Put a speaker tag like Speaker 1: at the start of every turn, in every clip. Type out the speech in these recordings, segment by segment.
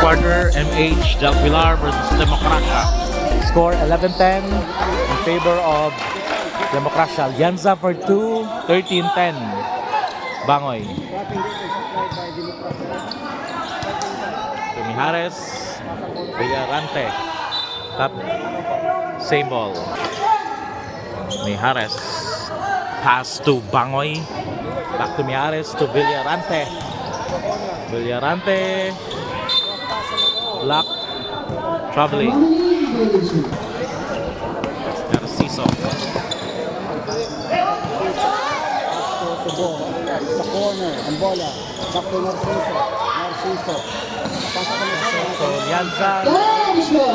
Speaker 1: quarter, MH Del Pilar versus Democracia. Score 11-10 in favor of Democracia. Lianza for 2, 13-10. Bangoy. Mijares, Villarante. Top. Same ball. Mijares. Pass to Bangoy. Back to Mijares to Villarante. Villarante. Block. Traveling. Narciso.
Speaker 2: Sa corner, ang bola. Back to Narciso. Narciso. Pasok na
Speaker 1: So, Lianza. Narciso.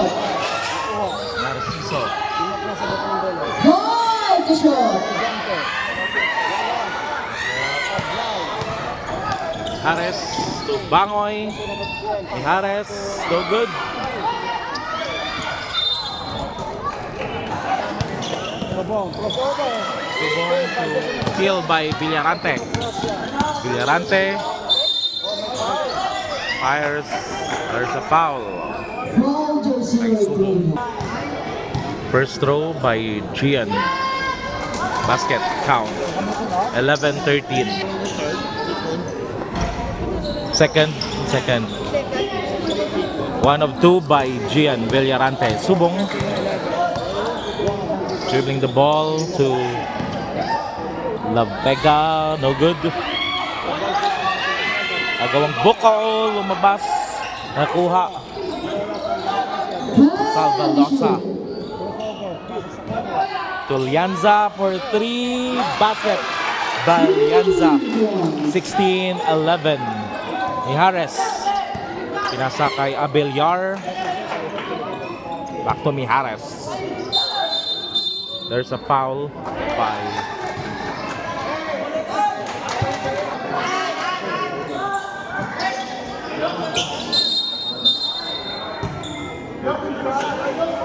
Speaker 1: Mijares to Bangoy. Mijares, no good.
Speaker 2: Subong to
Speaker 1: Steal by Villarante. Villarante fires. There's a foul. First throw by Gian. Basket count. 11-13. Second. One of two by Gian Villarante. Subong dribbling the ball to La Vega, no good. Agawang bukol, lumabas, nakuha. Salvalosa to Lianza for 3, basket by Lianza. 16-11. Mijares pinasa kay Abellar. Back to Mijares. There's a foul by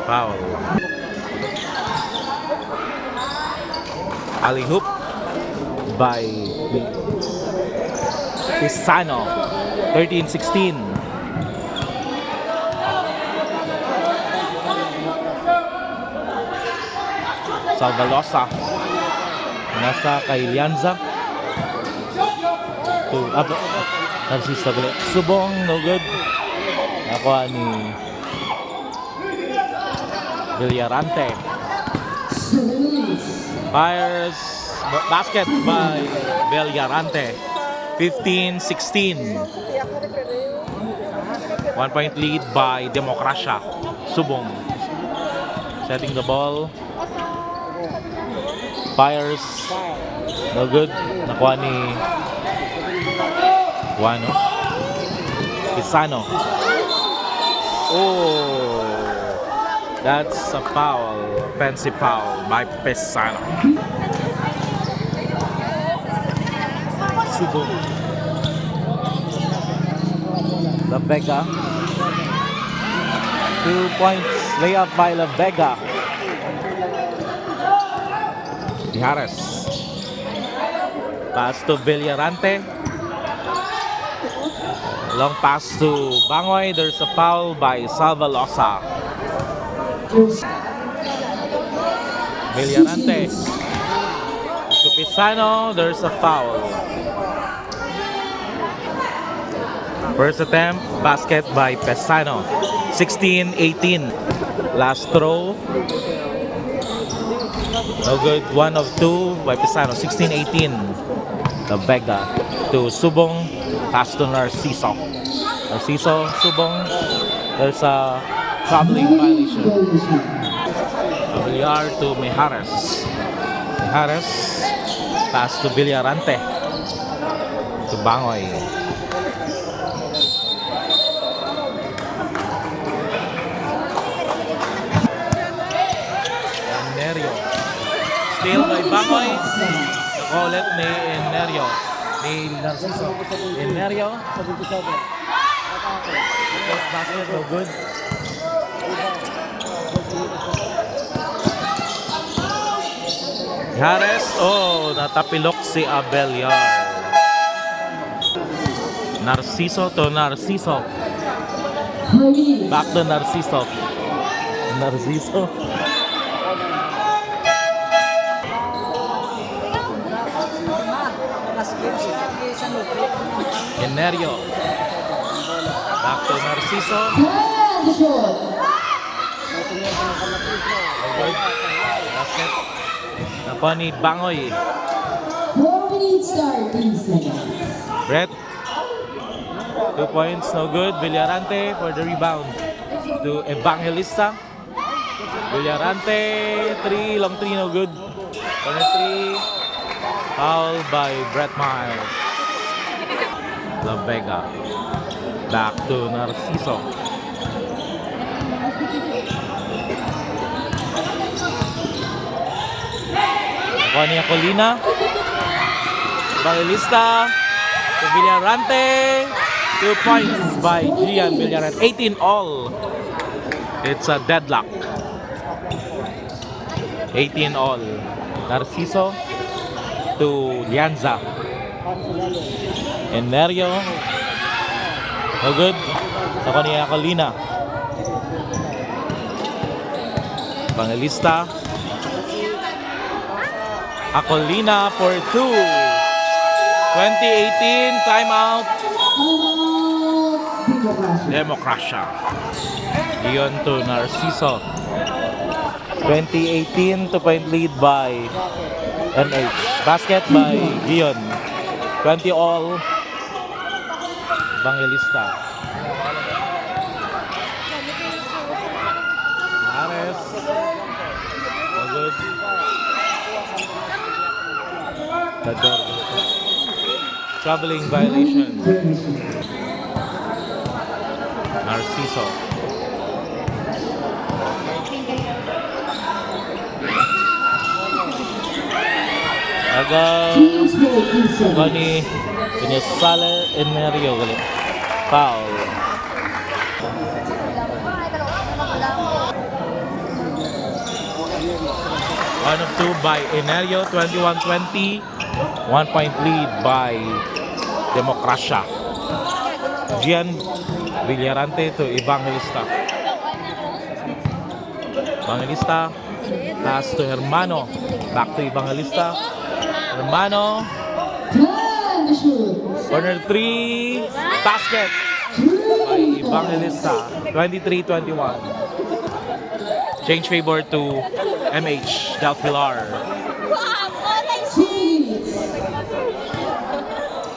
Speaker 1: foul. Alley hoop by Pisano. 13-16. Salvalosa nasa kay Lianza to Narciso. Subong, no good. Nakuha ni Villarante. Fires, basket by Villarante. 15-16. 1 point lead by Democracia. Subong setting the ball. Fires, no good. Nakuha ni Juano. Pisano. Oh, that's a foul. Offensive foul by Pisano. Subong. La Vega. 2 points layup by La Vega. Mijares. Pass to Villarante. Long pass to Bangoy. There's a foul by Salvalosa. Villarante to Pisano. There's a foul. First attempt, basket by Pisano. 16-18. Last throw. No good. 1 of 2 by Pisano. 16-18. The Vega to Subong. Pass to Narciso. Narciso, Subong. There's a traveling violation. Villar to Mijares. Mijares. Pass to Villarante. To Bangoy. Steal by Bangoy. Ulit ni Enerio. Ni Narciso. Enerio. First basket, no good. Mijares. Oh, natapilok si Abellar. Narciso to Narciso. Back to Narciso. Narciso. Enerio. Back to Narciso. Good. Basket. Nakuha ni Bangoy. Brett. 2 points, no good. Villarante for the rebound to Evangelista. Villarante, 3, long 3, no good. Corner 3, foul by Brett Miles. La Vega. Back to Narciso. Nakuha ni Acolina. Evangelista to Villarante. 2 points by Gian Villarante. 18 all. It's a deadlock. 18 all. Narciso to Lianza. Enerio. No good. Sa kanya Acolina. Evangelista. Acolina for 2. 2018 timeout. Democracia. Iyon to Narciso. 2018 2-point lead by MH. Basket by Gion. 20 all. Evangelista. Ares. No good. Tador. Traveling violation. Narciso. Agaw. Gani. Pinisale Enerio. Foul. One of 2 by Enerio. 21-20. 1-point lead by Democracia. Gian Villarante to Evangelista. Evangelista pass to Hermano. Back to Evangelista. Hermano. Corner 3. Basket by Evangelista. 23-21. Change favor to MH Del Pilar.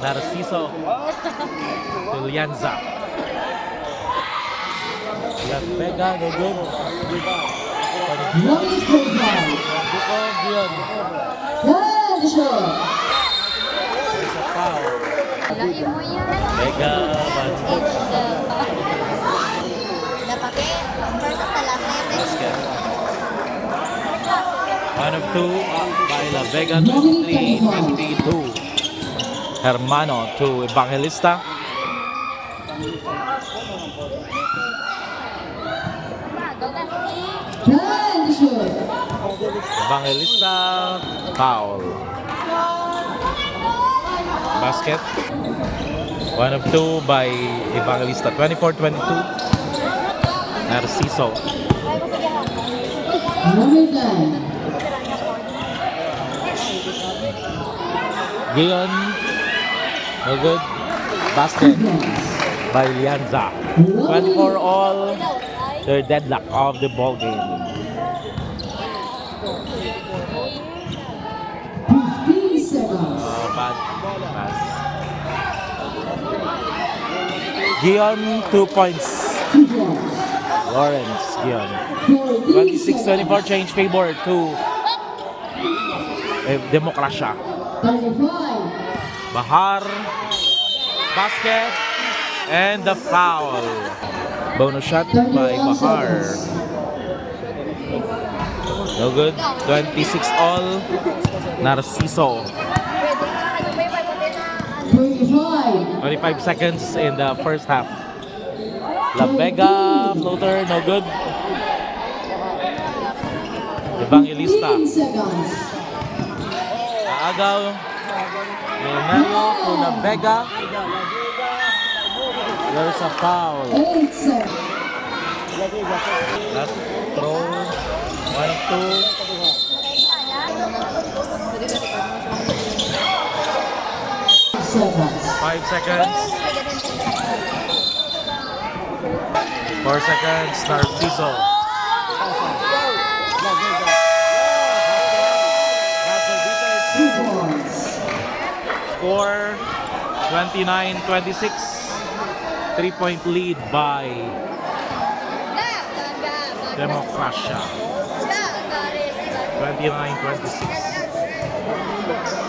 Speaker 1: Narciso to Lianza. Vega, no good. There's a foul. Vega, basket. 1 of 2 by La Vega, 23-22. Hermano to Evangelista. Evangelista foul. Basket. 1 of 2 by Evangelista. 24-22. Narciso. Gion. No good. Basket by Lianza. 24 all. They're deadlock of the ball game.
Speaker 3: 15 seconds.
Speaker 1: Bad pass. Gion, 2 points. Lawrence Gion. 26-24 change favor to Democracia.
Speaker 3: 35.
Speaker 1: Bahar. Basket. And the foul. Bonus shot by Bahar. No good. 26 all. Narciso.
Speaker 3: 25.
Speaker 1: 25 seconds in the first half. La Vega floater, no good. Evangelista.
Speaker 3: 15 seconds.
Speaker 1: Agaw. Leonardo to La Vega. There's a foul.
Speaker 3: 8-7.
Speaker 2: Lagi ba?
Speaker 1: Last throw. 1 of 2.
Speaker 3: Seconds.
Speaker 1: 5 seconds. 4 seconds. Narciso.
Speaker 2: Lagi ba?
Speaker 1: That's a different
Speaker 3: 2 points.
Speaker 1: score. 29-26. 3-point lead by Democracia. 29-26.